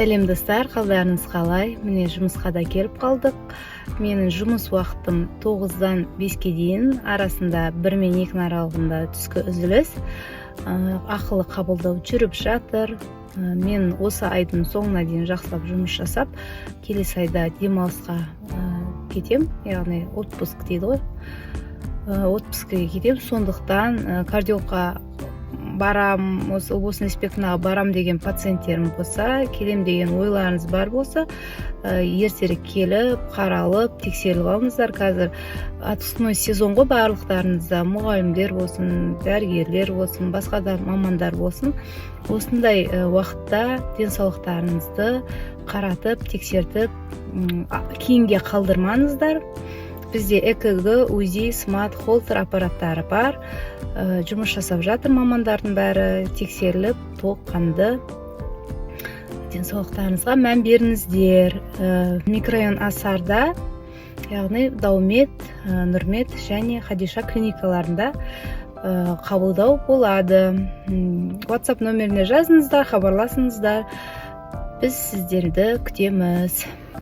Сәлем достар, қалдарыңыз қалай? Міне жұмысқа да келіп қалдық. Менің жұмыс уақытым 9-дан 5-ке дейін, арасында 1 мен 2 аралығында түскі үзіліс. Ақылы қабылдау жүріп жатыр. Мен осы айдың соңына дейін жақсылап жұмыс жасап, келесі айда демалысқа кетем, яғни отпуск дейді ғой. Отпускіге кетем, сондықтан кардиологқа барам, осы облыстың инспекторына барам деген пациенттерім болса, келем деген ойларыңыз бар болса, ертерек келіп, қаралып, тексеріліп алыңыздар. Қазір отпускной сезон ғой, барлықтарыңызда мұғалімдер болсын, дәрігерлер болсын, басқа да мамандар болсын. Осындай уақытта денсаулықтарыңызды қаратып, тексертіп, кейінге қалдырмаңыздар. Бізде ЭКГ, УЗИ, смарт, холтер аппараттары бар. Жұмыс жасап жатыр мамандардың бәрі, тексеріліп, толыққанды денсаулықтарыңызға мән беріңіздер. Микрорайон Асарда, яғни Даумет, Нұрмет және Хадиша клиникаларында қабылдау болады. WhatsApp нөміріне жазыңыздар, хабарласыңыздар. Біз сіздерді күтеміз.